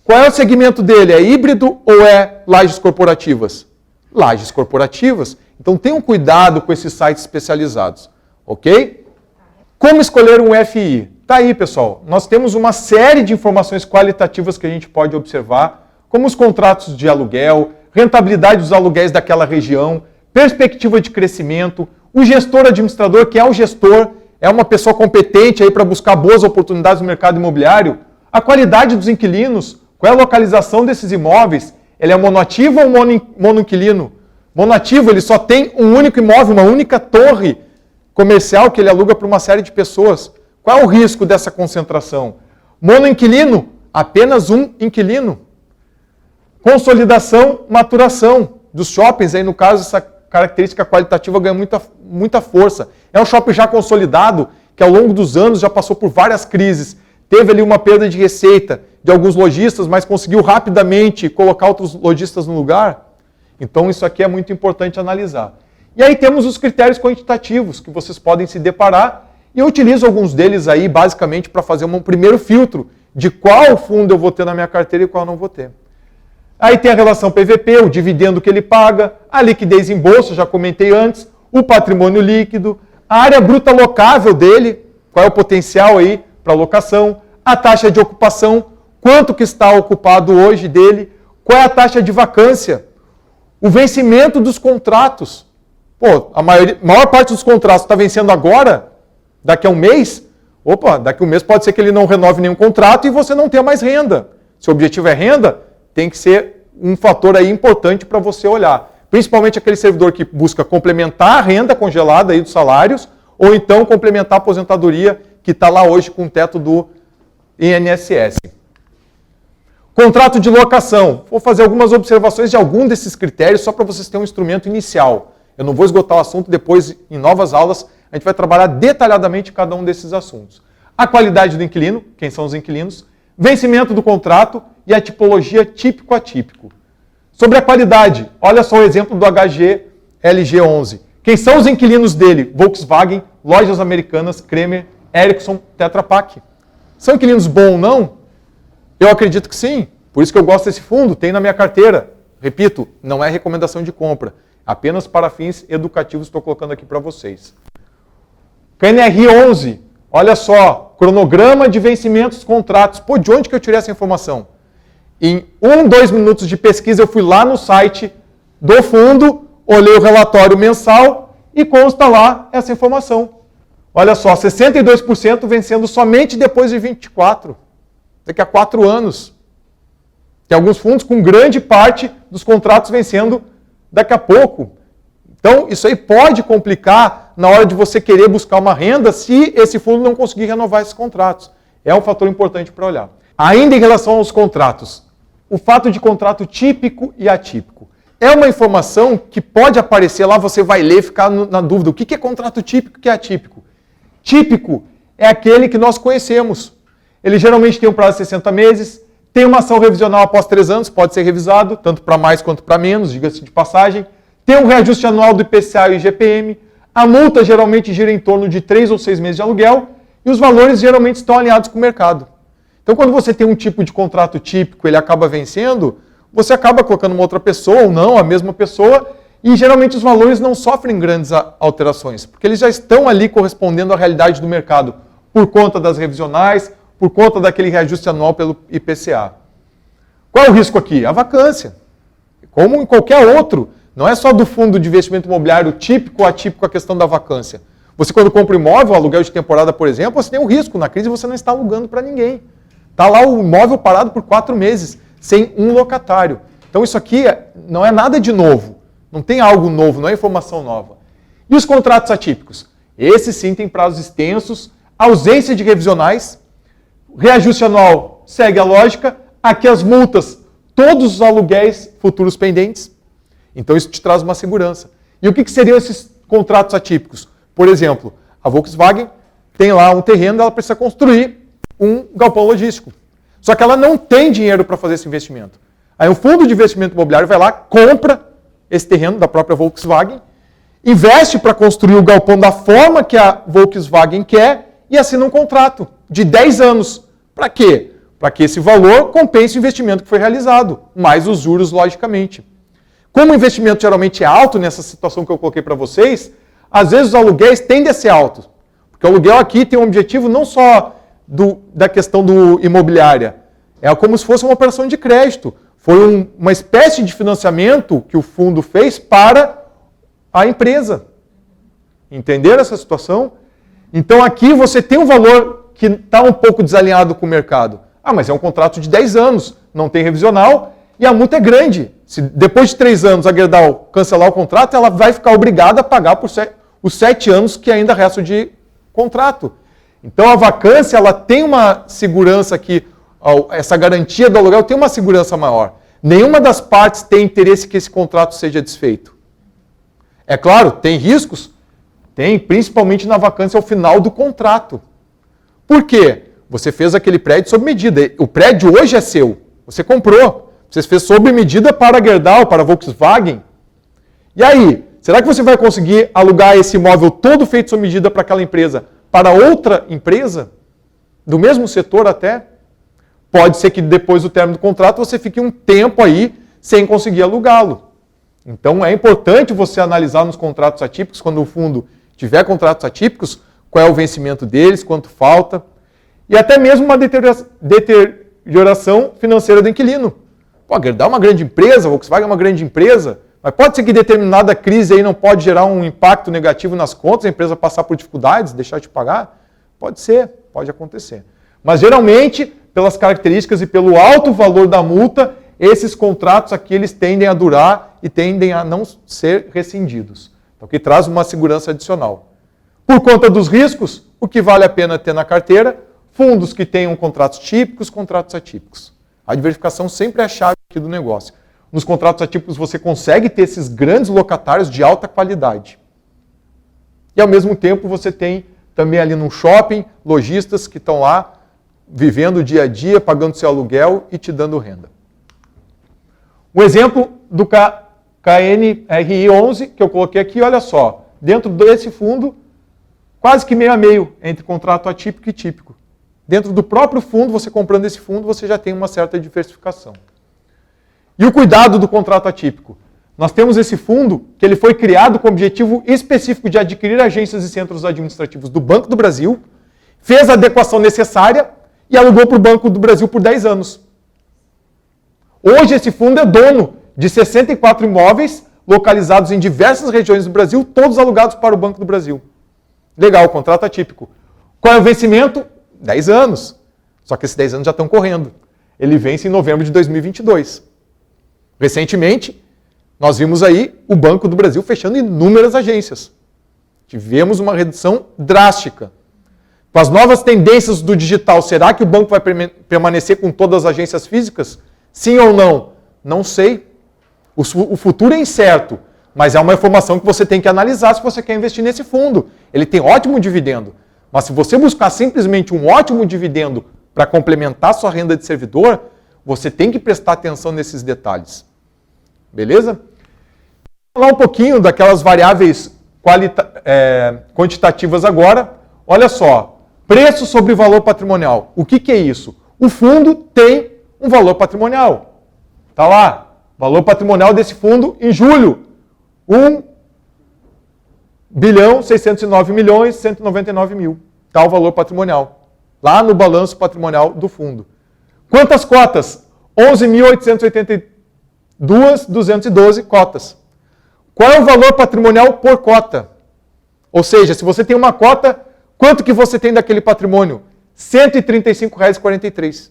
Qual é o segmento dele? É híbrido ou é lajes corporativas? Lajes corporativas. Então tenham cuidado com esses sites especializados, ok? Como escolher um FI? Tá aí, pessoal. Nós temos uma série de informações qualitativas que a gente pode observar, como os contratos de aluguel, rentabilidade dos aluguéis daquela região, perspectiva de crescimento, o gestor administrador, que é o gestor, é uma pessoa competente aí para buscar boas oportunidades no mercado imobiliário, a qualidade dos inquilinos, qual é a localização desses imóveis, ele é monoativo ou monoinquilino? Monoativo, ele só tem um único imóvel, uma única torre comercial que ele aluga para uma série de pessoas. Qual é o risco dessa concentração? Monoinquilino, apenas um inquilino. Consolidação, maturação dos shoppings, aí no caso característica qualitativa ganha muita força. É um shopping já consolidado, que ao longo dos anos já passou por várias crises. Teve ali uma perda de receita de alguns lojistas, mas conseguiu rapidamente colocar outros lojistas no lugar. Então isso aqui é muito importante analisar. E aí temos os critérios quantitativos, que vocês podem se deparar, e eu utilizo alguns deles aí, basicamente, para fazer um primeiro filtro de qual fundo eu vou ter na minha carteira e qual não vou ter. Aí tem a relação PVP, o dividendo que ele paga, a liquidez em bolsa, já comentei antes, o patrimônio líquido, a área bruta locável dele, qual é o potencial aí para alocação, a taxa de ocupação, quanto que está ocupado hoje dele, qual é a taxa de vacância, o vencimento dos contratos. Pô, a maior parte dos contratos está vencendo agora, daqui a um mês. Opa, daqui a um mês pode ser que ele não renove nenhum contrato e você não tenha mais renda. Se o objetivo é renda, tem que ser um fator aí importante para você olhar. Principalmente aquele servidor que busca complementar a renda congelada aí dos salários, ou então complementar a aposentadoria que está lá hoje com o teto do INSS. Contrato de locação. Vou fazer algumas observações de algum desses critérios só para vocês terem um instrumento inicial. Eu não vou esgotar o assunto, depois em novas aulas a gente vai trabalhar detalhadamente cada um desses assuntos. A qualidade do inquilino, quem são os inquilinos, vencimento do contrato e a tipologia típico-atípico. Sobre a qualidade, olha só o exemplo do HG LG11. Quem são os inquilinos dele? Volkswagen, Lojas Americanas, Kremer, Ericsson, Tetra Pak. São inquilinos bons ou não? Eu acredito que sim. Por isso que eu gosto desse fundo, tem na minha carteira. Repito, não é recomendação de compra. Apenas para fins educativos estou colocando aqui para vocês. KNR11, olha só, cronograma de vencimentos contratos. Pô, de onde que eu tirei essa informação? Em 2 minutos de pesquisa eu fui lá no site do fundo, olhei o relatório mensal e consta lá essa informação. Olha só, 62% vencendo somente depois de 24, daqui a 4 anos. Tem alguns fundos com grande parte dos contratos vencendo daqui a pouco. Então, isso aí pode complicar na hora de você querer buscar uma renda se esse fundo não conseguir renovar esses contratos. É um fator importante para olhar. Ainda em relação aos contratos, o fato de contrato típico e atípico. É uma informação que pode aparecer lá, você vai ler e ficar na dúvida. O que é contrato típico e o que é atípico? Típico é aquele que nós conhecemos. Ele geralmente tem um prazo de 60 meses, tem uma ação revisional após 3 anos, pode ser revisado, tanto para mais quanto para menos, diga-se de passagem. Tem um reajuste anual do IPCA e IGPM. A multa geralmente gira em torno de 3 ou 6 meses de aluguel e os valores geralmente estão alinhados com o mercado. Então, quando você tem um tipo de contrato típico, ele acaba vencendo, você acaba colocando uma outra pessoa ou não, a mesma pessoa, e geralmente os valores não sofrem grandes alterações, porque eles já estão ali correspondendo à realidade do mercado, por conta das revisionais, por conta daquele reajuste anual pelo IPCA. Qual é o risco aqui? A vacância. Como em qualquer outro, não é só do fundo de investimento imobiliário típico ou atípico a questão da vacância. Você, quando compra imóvel, aluguel de temporada, por exemplo, você tem um risco. Na crise você não está alugando para ninguém. Está lá o imóvel parado por 4 meses, sem um locatário. Então isso aqui não é nada de novo. Não tem algo novo, não é informação nova. E os contratos atípicos? Esses sim têm prazos extensos, ausência de revisionais, reajuste anual segue a lógica, aqui as multas, todos os aluguéis futuros pendentes. Então isso te traz uma segurança. E o que seriam esses contratos atípicos? Por exemplo, a Volkswagen tem lá um terreno, ela precisa construir um galpão logístico. Só que ela não tem dinheiro para fazer esse investimento. Aí um fundo de investimento imobiliário vai lá, compra esse terreno da própria Volkswagen, investe para construir o galpão da forma que a Volkswagen quer e assina um contrato de 10 anos. Para quê? Para que esse valor compense o investimento que foi realizado, mais os juros, logicamente. Como o investimento geralmente é alto nessa situação que eu coloquei para vocês, às vezes os aluguéis tendem a ser altos. Porque o aluguel aqui tem um objetivo não só da questão do imobiliária, é como se fosse uma operação de crédito. Foi uma espécie de financiamento que o fundo fez para a empresa. Entenderam essa situação? Então aqui você tem um valor que está um pouco desalinhado com o mercado. Ah, mas é um contrato de 10 anos, não tem revisional e a multa é grande. Se depois de 3 anos a Gerdau cancelar o contrato, ela vai ficar obrigada a pagar por os 7 anos que ainda restam de contrato. Então a vacância ela tem uma segurança aqui, essa garantia do aluguel tem uma segurança maior. Nenhuma das partes tem interesse que esse contrato seja desfeito. É claro, tem riscos? Tem, principalmente na vacância ao final do contrato. Por quê? Você fez aquele prédio sob medida. O prédio hoje é seu. Você comprou. Você fez sob medida para a Gerdau, para a Volkswagen. E aí, será que você vai conseguir alugar esse imóvel todo feito sob medida para aquela empresa, para outra empresa? Do mesmo setor até? Pode ser que depois do término do contrato você fique um tempo aí sem conseguir alugá-lo. Então é importante você analisar nos contratos atípicos, quando o fundo tiver contratos atípicos, qual é o vencimento deles, quanto falta, e até mesmo uma deterioração financeira do inquilino. Pô, a Gerdau é uma grande empresa, a Volkswagen é uma grande empresa, mas pode ser que determinada crise aí não pode gerar um impacto negativo nas contas, a empresa passar por dificuldades, deixar de pagar? Pode ser, pode acontecer. Mas geralmente, pelas características e pelo alto valor da multa, esses contratos aqui eles tendem a durar e tendem a não ser rescindidos. O que traz uma segurança adicional. Por conta dos riscos, o que vale a pena ter na carteira? Fundos que tenham contratos típicos, contratos atípicos. A diversificação sempre é a chave aqui do negócio. Nos contratos atípicos você consegue ter esses grandes locatários de alta qualidade. E ao mesmo tempo você tem também ali no shopping, lojistas que estão lá vivendo o dia a dia, pagando seu aluguel e te dando renda. Um exemplo do KNRI 11 que eu coloquei aqui, olha só, dentro desse fundo, quase que meio a meio entre contrato atípico e típico. Dentro do próprio fundo, você comprando esse fundo, você já tem uma certa diversificação. E o cuidado do contrato atípico? Nós temos esse fundo que ele foi criado com o objetivo específico de adquirir agências e centros administrativos do Banco do Brasil, fez a adequação necessária e alugou para o Banco do Brasil por 10 anos. Hoje esse fundo é dono de 64 imóveis localizados em diversas regiões do Brasil, todos alugados para o Banco do Brasil. Legal, contrato atípico. Qual é o vencimento? 10 anos. Só que esses 10 anos já estão correndo. Ele vence em novembro de 2022. Recentemente, nós vimos aí o Banco do Brasil fechando inúmeras agências. Tivemos uma redução drástica. Com as novas tendências do digital, será que o banco vai permanecer com todas as agências físicas? Sim ou não? Não sei. O futuro é incerto, mas é uma informação que você tem que analisar se você quer investir nesse fundo. Ele tem ótimo dividendo, mas se você buscar simplesmente um ótimo dividendo para complementar sua renda de servidor, você tem que prestar atenção nesses detalhes. Beleza? Vou falar um pouquinho daquelas variáveis quantitativas agora. Olha só, preço sobre valor patrimonial. O que é isso? O fundo tem um valor patrimonial. Está lá. Valor patrimonial desse fundo em julho, 1.609.199.000. Está o valor patrimonial. Lá no balanço patrimonial do fundo. Quantas cotas? 11.882.212 cotas. Qual é o valor patrimonial por cota? Ou seja, se você tem uma cota, quanto que você tem daquele patrimônio? R$ 135,43.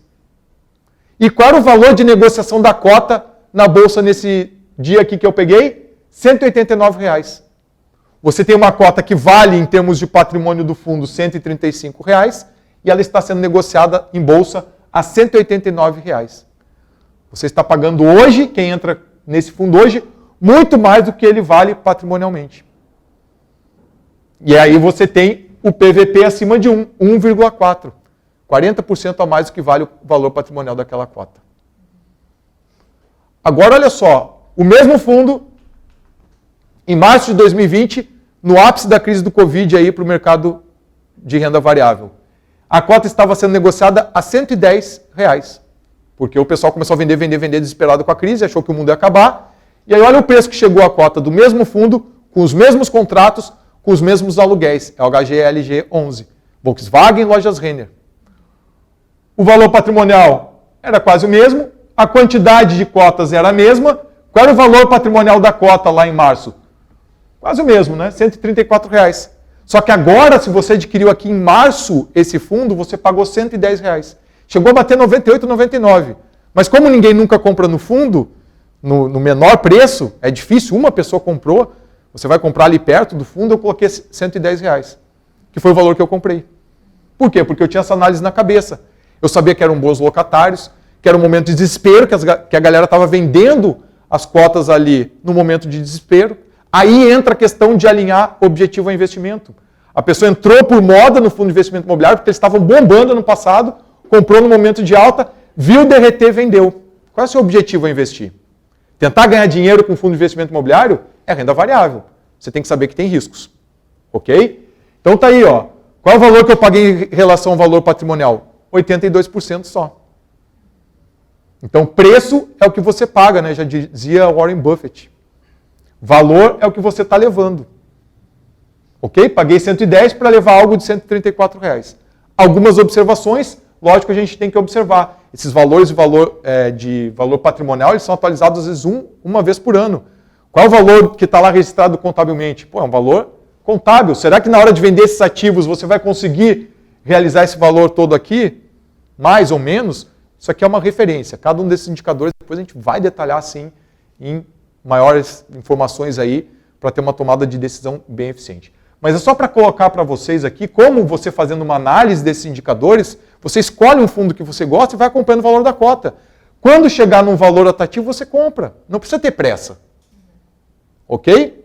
E qual era o valor de negociação da cota na bolsa nesse dia aqui que eu peguei? R$ 189. Você tem uma cota que vale, em termos de patrimônio do fundo, R$ 135 e ela está sendo negociada em bolsa a R$ 189. Você está pagando hoje, quem entra nesse fundo hoje, muito mais do que ele vale patrimonialmente. E aí você tem o PVP acima de 1,4. 40% a mais do que vale o valor patrimonial daquela cota. Agora, olha só, o mesmo fundo, em março de 2020, no ápice da crise do Covid aí para o mercado de renda variável, a cota estava sendo negociada a R$ 110, porque o pessoal começou a vender desesperado com a crise, achou que o mundo ia acabar, e aí olha o preço que chegou a cota do mesmo fundo, com os mesmos contratos, com os mesmos aluguéis, é o HGLG 11, Volkswagen, Lojas Renner. O valor patrimonial era quase o mesmo, a quantidade de cotas era a mesma. Qual era o valor patrimonial da cota lá em março? Quase o mesmo, né? R$ 134. Só que agora, se você adquiriu aqui em março esse fundo, você pagou R$ 110. Chegou a bater 98, 99. Mas como ninguém nunca compra no fundo, no menor preço, é difícil, uma pessoa comprou, você vai comprar ali perto do fundo, eu coloquei R$ 110, que foi o valor que eu comprei. Por quê? Porque eu tinha essa análise na cabeça. Eu sabia que eram bons locatários, que era um momento de desespero, que a galera estava vendendo as cotas ali no momento de desespero. Aí entra a questão de alinhar objetivo ao investimento. A pessoa entrou por moda no fundo de investimento imobiliário, porque eles estavam bombando no passado, comprou no momento de alta, viu derreter, vendeu. Qual é o seu objetivo a investir? Tentar ganhar dinheiro com fundo de investimento imobiliário é renda variável. Você tem que saber que tem riscos. Ok? Então tá aí, ó. Qual é o valor que eu paguei em relação ao valor patrimonial? 82% só. Então preço é o que você paga, né? Já dizia Warren Buffett. Valor é o que você está levando. Ok? Paguei 110 para levar algo de 134 reais. Algumas observações, lógico, a gente tem que observar. Esses valores de valor patrimonial, eles são atualizados às vezes uma vez por ano. Qual é o valor que está lá registrado contabilmente? Pô, é um valor contábil. Será que na hora de vender esses ativos você vai conseguir realizar esse valor todo aqui? Mais ou menos? Isso aqui é uma referência. Cada um desses indicadores, depois a gente vai detalhar assim em maiores informações aí para ter uma tomada de decisão bem eficiente. Mas é só para colocar para vocês aqui como você fazendo uma análise desses indicadores, você escolhe um fundo que você gosta e vai acompanhando o valor da cota. Quando chegar num valor atrativo, você compra. Não precisa ter pressa. Ok?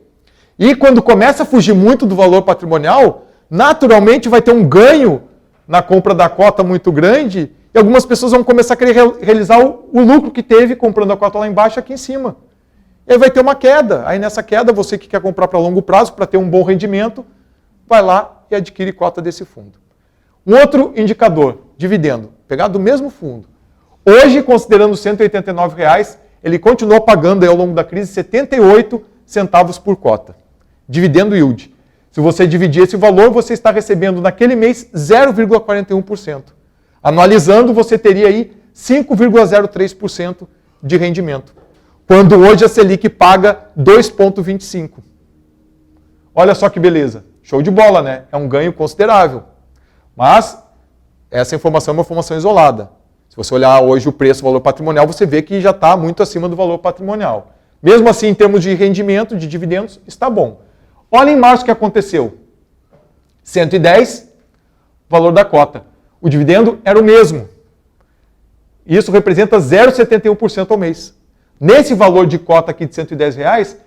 E quando começa a fugir muito do valor patrimonial, naturalmente vai ter um ganho na compra da cota muito grande e algumas pessoas vão começar a querer realizar o lucro que teve comprando a cota lá embaixo aqui em cima. E aí vai ter uma queda. Aí nessa queda, você que quer comprar para longo prazo, para ter um bom rendimento, vai lá e adquire cota desse fundo. Um outro indicador, dividendo, pegado do mesmo fundo. Hoje, considerando R$ 189, ele continuou pagando aí, ao longo da crise 78 centavos por cota. Dividendo yield. Se você dividir esse valor, você está recebendo naquele mês 0,41%. Anualizando, você teria aí 5,03% de rendimento. Quando hoje a Selic paga 2,25%. Olha só que beleza. Show de bola, né? É um ganho considerável. Mas essa informação é uma informação isolada. Se você olhar hoje o preço, o valor patrimonial, você vê que já está muito acima do valor patrimonial. Mesmo assim, em termos de rendimento, de dividendos, está bom. Olha em março o que aconteceu. 110, valor da cota. O dividendo era o mesmo. Isso representa 0,71% ao mês. Nesse valor de cota aqui de R$ 110,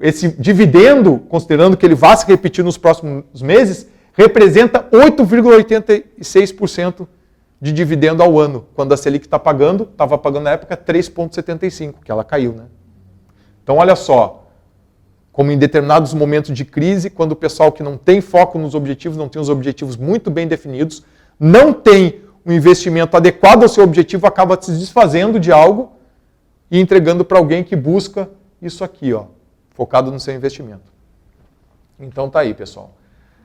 esse dividendo, considerando que ele vá se repetir nos próximos meses, representa 8,86% de dividendo ao ano. Quando a Selic estava pagando na época 3,75%, que ela caiu, né? Então olha só, como em determinados momentos de crise, quando o pessoal que não tem foco nos objetivos, não tem os objetivos muito bem definidos, não tem um investimento adequado ao seu objetivo, acaba se desfazendo de algo e entregando para alguém que busca isso aqui, ó, focado no seu investimento. Então tá aí, pessoal.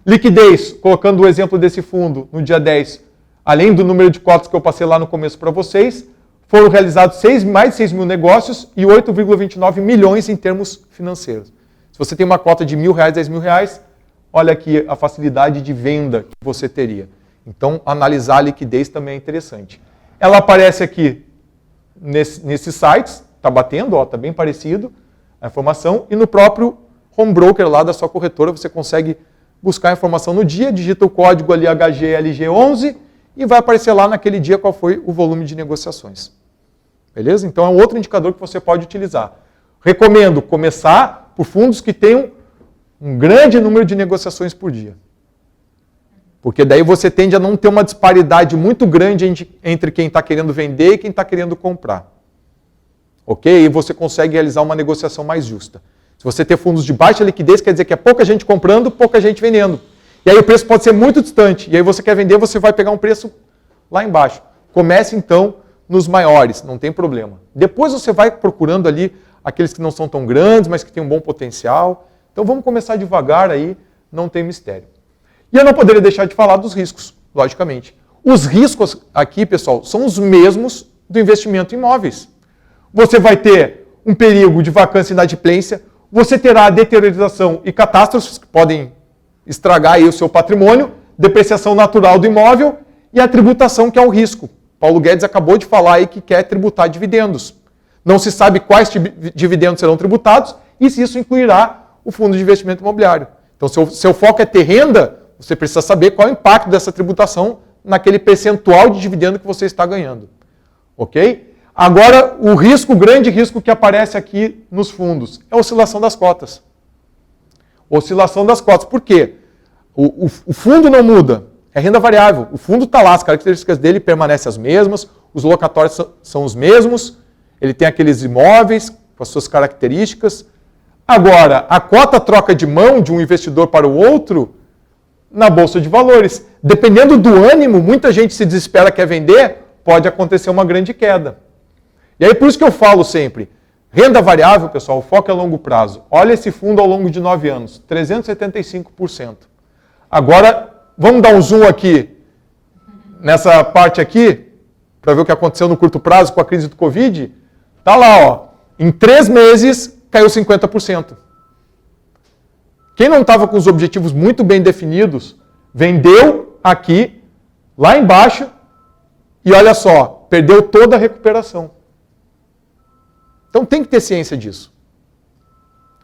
Liquidez, colocando o exemplo desse fundo no dia 10, além do número de cotas que eu passei lá no começo para vocês, foram realizados mais de 6 mil negócios e 8,29 milhões em termos financeiros. Se você tem uma cota de R$1.000, R$10.000, olha aqui a facilidade de venda que você teria. Então, analisar a liquidez também é interessante. Ela aparece aqui nesses sites, está batendo, está bem parecido a informação, e no próprio home broker lá da sua corretora você consegue buscar a informação no dia, digita o código ali HGLG11 e vai aparecer lá naquele dia qual foi o volume de negociações. Beleza? Então é um outro indicador que você pode utilizar. Recomendo começar por fundos que tenham um grande número de negociações por dia. Porque daí você tende a não ter uma disparidade muito grande entre quem está querendo vender e quem está querendo comprar. Ok? E você consegue realizar uma negociação mais justa. Se você ter fundos de baixa liquidez, quer dizer que é pouca gente comprando, pouca gente vendendo. E aí o preço pode ser muito distante. E aí você quer vender, você vai pegar um preço lá embaixo. Comece então nos maiores, não tem problema. Depois você vai procurando ali aqueles que não são tão grandes, mas que têm um bom potencial. Então vamos começar devagar aí, não tem mistério. E eu não poderia deixar de falar dos riscos, logicamente. Os riscos aqui, pessoal, são os mesmos do investimento em imóveis. Você vai ter um perigo de vacância e inadimplência, você terá a deterioração e catástrofes que podem estragar aí o seu patrimônio, depreciação natural do imóvel e a tributação, que é o risco. Paulo Guedes acabou de falar aí que quer tributar dividendos. Não se sabe quais dividendos serão tributados e se isso incluirá o fundo de investimento imobiliário. Então, seu foco é ter renda, você precisa saber qual é o impacto dessa tributação naquele percentual de dividendo que você está ganhando. Ok? Agora, o grande risco que aparece aqui nos fundos é a oscilação das cotas. Oscilação das cotas. Por quê? O fundo não muda, é renda variável. O fundo está lá, as características dele permanecem as mesmas, os locatórios são os mesmos, ele tem aqueles imóveis com as suas características. Agora, a cota troca de mão de um investidor para o outro na Bolsa de Valores. Dependendo do ânimo, muita gente se desespera, quer vender, pode acontecer uma grande queda. E aí, por isso que eu falo sempre, renda variável, pessoal, o foco é longo prazo. Olha esse fundo ao longo de 9 anos, 375%. Agora, vamos dar um zoom aqui, nessa parte aqui, para ver o que aconteceu no curto prazo com a crise do Covid. Está lá, ó, em 3 meses caiu 50%. Quem não estava com os objetivos muito bem definidos, vendeu aqui, lá embaixo, e olha só, perdeu toda a recuperação. Então tem que ter ciência disso.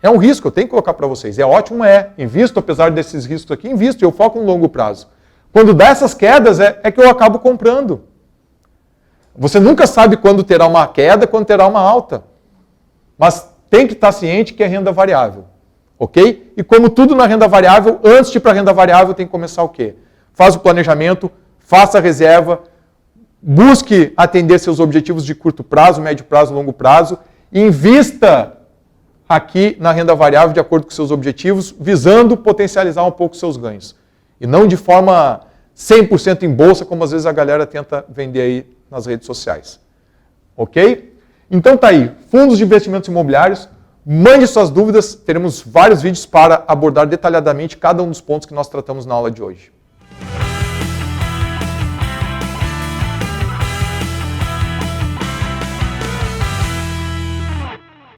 É um risco, eu tenho que colocar para vocês. É ótimo, invisto, apesar desses riscos aqui, invisto e eu foco no longo prazo. Quando dá essas quedas, é que eu acabo comprando. Você nunca sabe quando terá uma queda, quando terá uma alta. Mas tem que estar ciente que é renda variável. Ok? E como tudo na renda variável, antes de ir para a renda variável, tem que começar o quê? Faz o planejamento, faça a reserva, busque atender seus objetivos de curto prazo, médio prazo, longo prazo, e invista aqui na renda variável de acordo com seus objetivos, visando potencializar um pouco seus ganhos. E não de forma 100% em bolsa, como às vezes a galera tenta vender aí nas redes sociais. Ok? Então tá aí, fundos de investimentos imobiliários. Mande suas dúvidas, teremos vários vídeos para abordar detalhadamente cada um dos pontos que nós tratamos na aula de hoje.